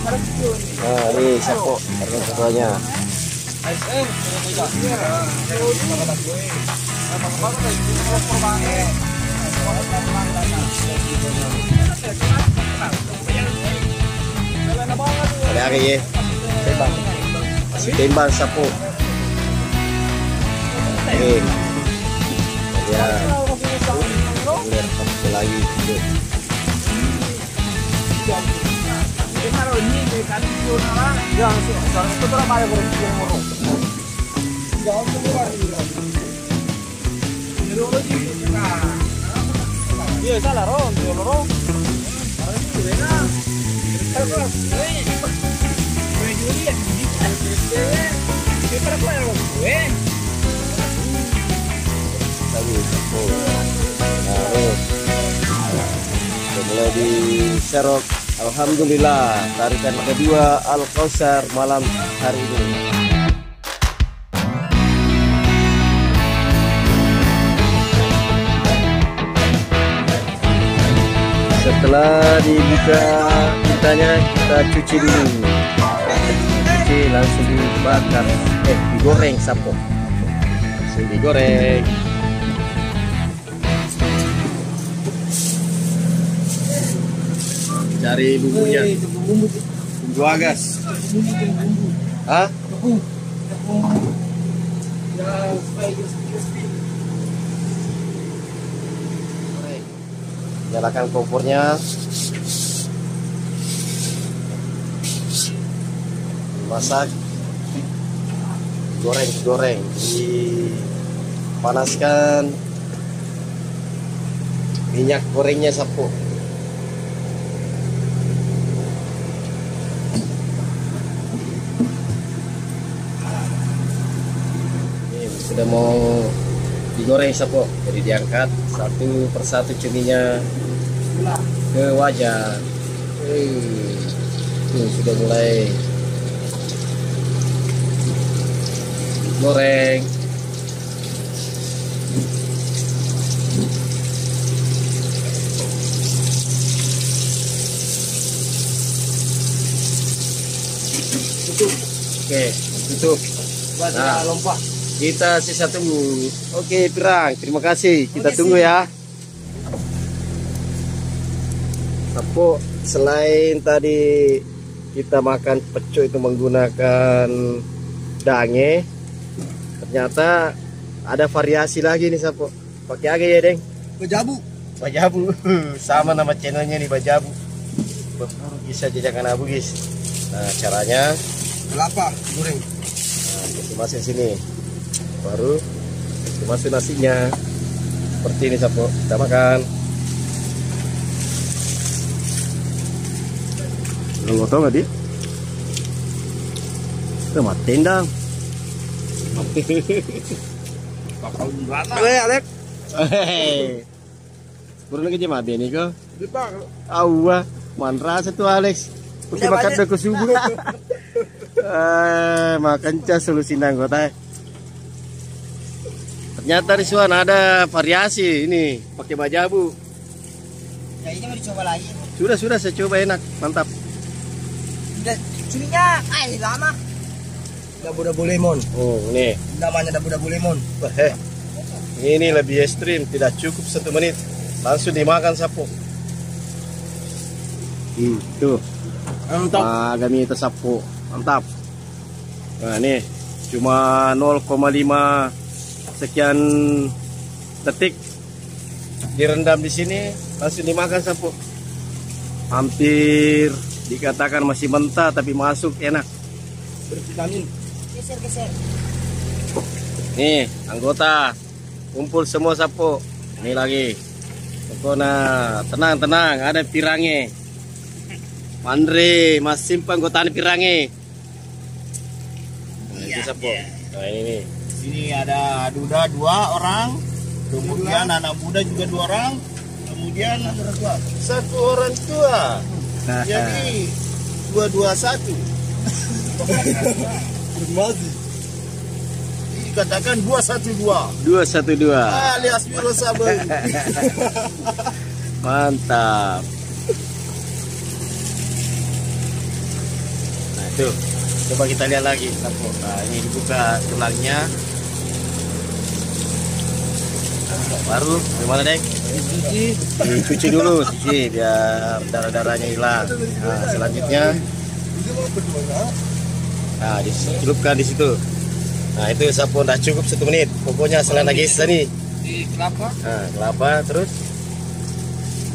Nah, ini sapo harga keduanya. Ada lagi ya. Timbang. Masih timbang sapo. Oke. Ya. Lihat satu lagi. Iya salah ron, ron. Mulai diserok. Alhamdulillah tarikan kedua Al-Kausar malam hari ini. Setelah dibuka tintanya kita cuci dulu. Cuci langsung dibakar, digoreng sapo. Langsung digoreng. Cari bumbunya. Bumbu agas. Hah? Nyalakan kompornya. Masak. Goreng. Dipanaskan minyak gorengnya sapo. Sudah mau digoreng sapo, jadi diangkat satu persatu cuminya ke wajan. Sudah mulai goreng. Oke, tutup. Nah, lompat. Kita sisa tunggu. Oke, Pirang, terima kasih. Kita tunggu ya. Sapo, selain tadi kita makan pecuk itu menggunakan dange, ternyata ada variasi lagi nih sapo. Pakai apa ya, Deng? Bajabu. Sama nama channelnya nih, Bajabu. Bisa jajakan abu, guys. Nah, caranya Kelapa goreng. Nah, kita masuk sini. Baru masuk nasinya seperti ini sapo, kita makan. Lu tau nggak di? Kita matiin dong. Alek. Burung lagi jam ade nih kok. Awah, mantra satu Alex. Oke makan beko subuh. Makan cas solusi nanggota. Ternyata Rizwan ada variasi ini pakai bajabu. Ya ini mau dicoba lagi. Sudah saya coba enak, mantap. Udah cuminya, lama. Dabu-dabu lemon. Oh ini. Namanya dabu-dabu lemon. Ini lebih ekstrim, tidak cukup 1 menit, langsung dimakan sapo. Tuh. Mantap. Kami itu sapo, mantap. Nah ini cuma 0,5 sekian detik direndam di sini langsung dimakan sapo. Hampir dikatakan masih mentah tapi masuk enak. Bervitamin. Geser. Nih anggota kumpul semua sapo. Ini lagi. Pokoknya tenang ada pirange. Andre Mas simpang anggota pirange. Nah, ini sapo. Nah ini nih. Sini ada duda 2 orang, kemudian anak muda juga 2 orang, kemudian 1 orang tua. Jadi 221. Dikatakan 212. 212. Alias Biro Sabar. Mantap. itu. Coba kita lihat lagi sapo. Nah, ini dibuka tulangnya. Nah, baru gimana dek? Dicuci dulu, cuci biar darah-darahnya hilang. Nah, selanjutnya, nah dicelupkan di situ. Nah itu sapo udah cukup 1 menit. Pokoknya selain lagi tadi. Di kelapa. Nah kelapa terus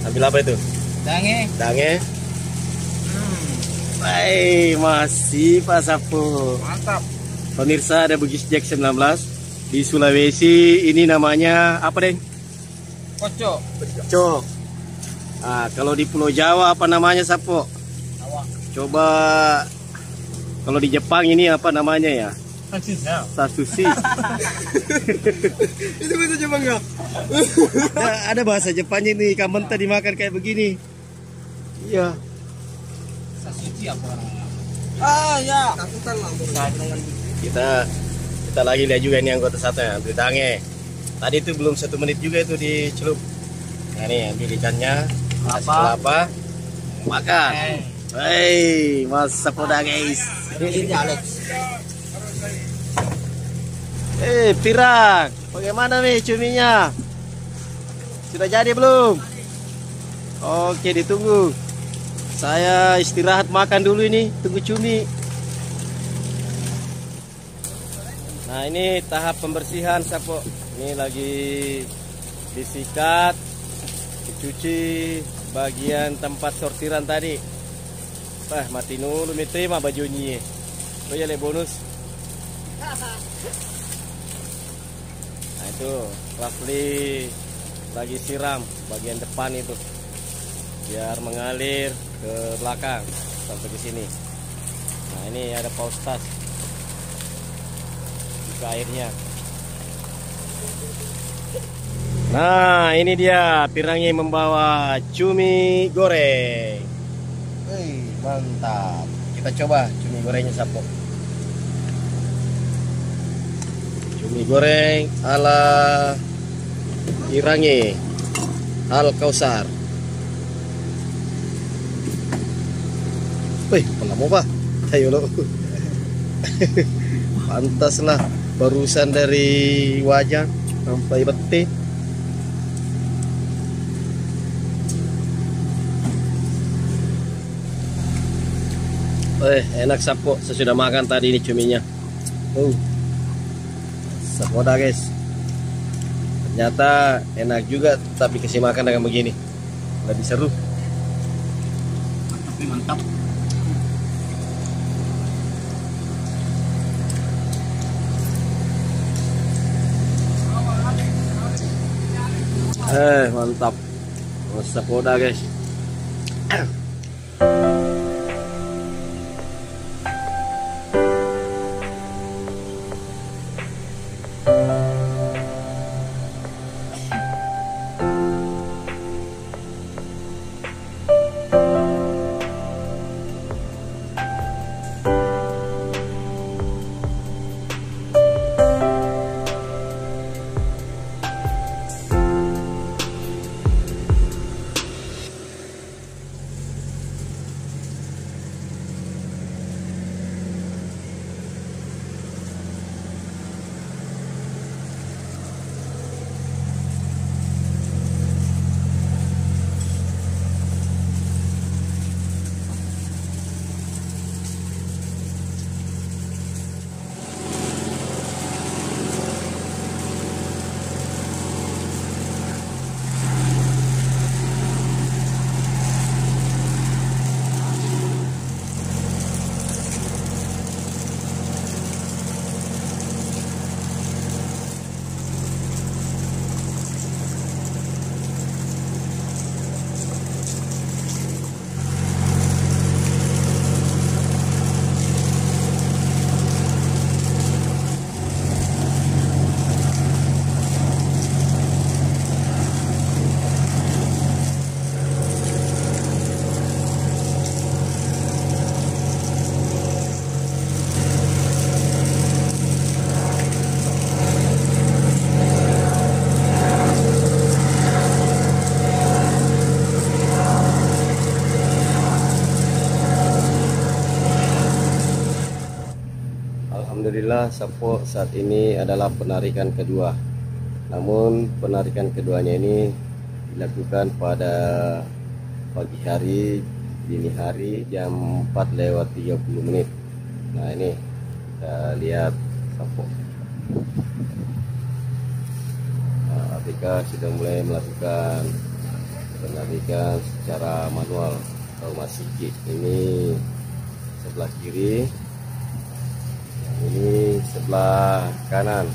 ambil apa itu? Dange. Baik, masih Pak Sapo. Mantap. Pemirsa, ada Bugis Jack 19 di Sulawesi. Ini namanya apa, Deng? Kocok. Cok. Nah, kalau di Pulau Jawa apa namanya, Sapo? Coba kalau di Jepang ini apa namanya ya? Sasushi. Itu bahasa Jepang nggak? Ada bahasa Jepangnya nih, ikan mentah dimakan kayak begini. Iya. Sasuci apa? Ah ya. Kita lagi lihat juga ini anggota satu ya, ambil dange. Tadi itu belum 1 menit juga itu dicelup. Nah ini ambil ikannya, kasih kelapa, makan. Hei, Mas Sapo guys. Ini Alex. Pirang, bagaimana nih cuminya? Sudah jadi belum? Oke, ditunggu. Saya istirahat makan dulu ini, tunggu cumi. Nah ini tahap pembersihan sapo. Ini lagi disikat, dicuci bagian tempat sortiran tadi. Mati nulu terima bajunya. Oh ya le bonus. Nah itu Rafli lagi siram bagian depan itu biar mengalir ke belakang sampai ke sini. Nah ini ada paustas, buka airnya. Nah ini dia pirangnya membawa cumi goreng. Mantap. Kita coba cumi gorengnya sapo. Cumi goreng ala Irangi Al Kausar. Wih, mau apa? Ayo lo. Pantaslah barusan dari wajah sampai peti. Enak sapo. Saya sudah makan tadi ini cuminya. Sapo dah guys. Ternyata enak juga, tapi kasih makan dengan begini lebih seru. Mantap. Mantap. Sapo dah guys. Alhamdulillah Sapo saat ini adalah penarikan kedua. Namun penarikan keduanya ini dilakukan pada pagi hari, dini hari jam 4:30. Nah ini kita lihat Sapo. Nah, ABK sudah mulai melakukan penarikan secara manual atau masiki. Ini sebelah kiri, ini sebelah kanan.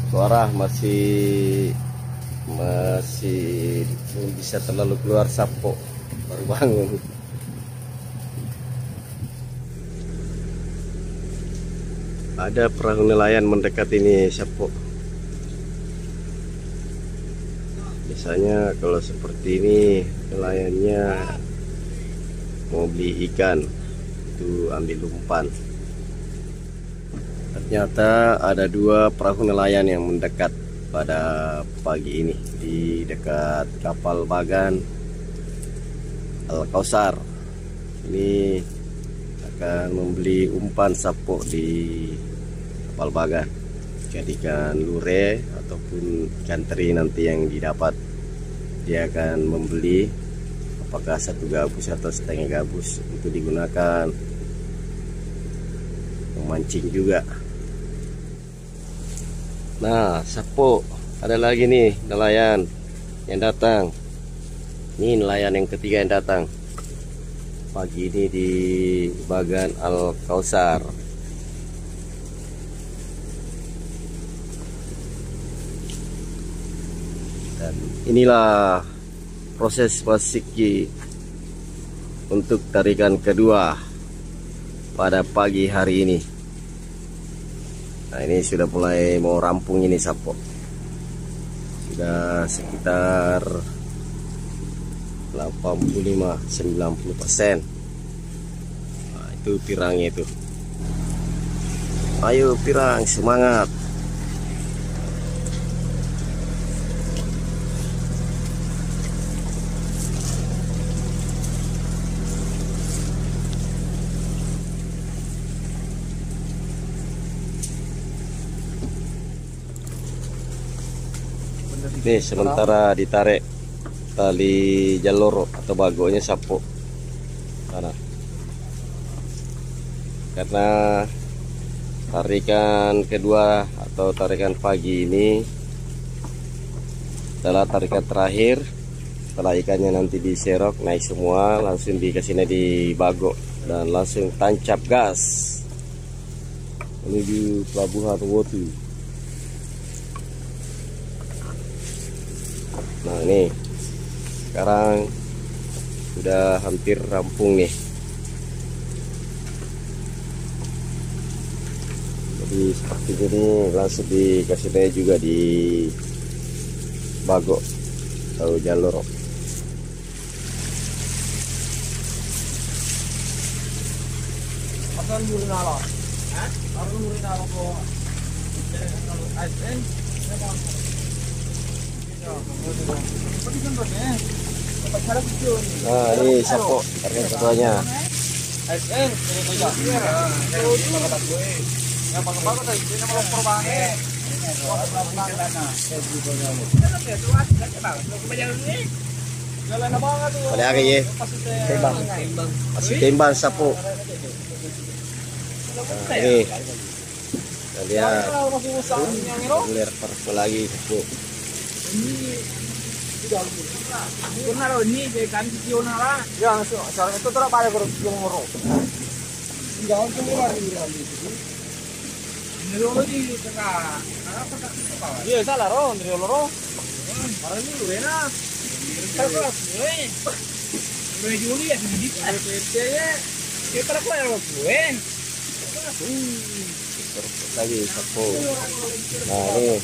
Suara masih belum bisa terlalu keluar Sapo, baru bangun. Ada perahu nelayan mendekat ini Sapo. Biasanya kalau seperti ini nelayannya mau beli ikan itu ambil umpan. Ternyata ada 2 perahu nelayan yang mendekat pada pagi ini di dekat kapal Bagan Al-Kausar. Ini akan membeli umpan Sapo di kapal Bagan, jadikan lure ataupun ikan teri nanti yang didapat. Dia akan membeli apakah 1 gabus atau setengah gabus untuk digunakan memancing juga. Nah Sapo, ada lagi nih nelayan yang datang. Ini nelayan yang ketiga yang datang pagi ini di Bagan Al-Kausar. Dan inilah proses masiki untuk tarikan kedua pada pagi hari ini. Nah ini sudah mulai mau rampung ini Sapo. Sudah sekitar 85-90%. Nah, itu pirangnya itu. Ayo pirang, semangat. Nih sementara ditarik tali jaloro atau bagonya Sapo sana. Karena tarikan kedua atau tarikan pagi ini adalah tarikan terakhir. Setelah ikannya nanti diserok naik semua, langsung dikasihnya di bago dan langsung tancap gas menuju pelabuhan Wotu. Nah ini sekarang sudah hampir rampung nih. Jadi seperti ini langsung dikasih juga di bago atau jalur. Akan murid nalo, akan murid nalo ko. ASN, Nah ini Sapo target keduanya. ASN, Pada hari ini masih timbang Sapo. Nah ini kita lihat ular persu lagi Sapo. Kunaro ni je kan sionara. Ya, sekarang itu terus pada grup ngoro. Jangan keluar di lagi. Nilolo di tengah. Apa tak apa? Iya, salah ro, nilolo. Para ni luena. Terus gue. Gue Juli ya di PT ya. Kita para ya gue. Lagi Sapo. Nah ini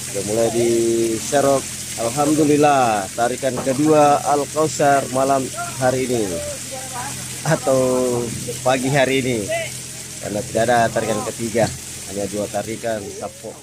sudah mulai diserok. Alhamdulillah tarikan kedua Al-Kausar malam hari ini atau pagi hari ini, karena tidak ada tarikan ketiga, hanya 2 tarikan Sapo.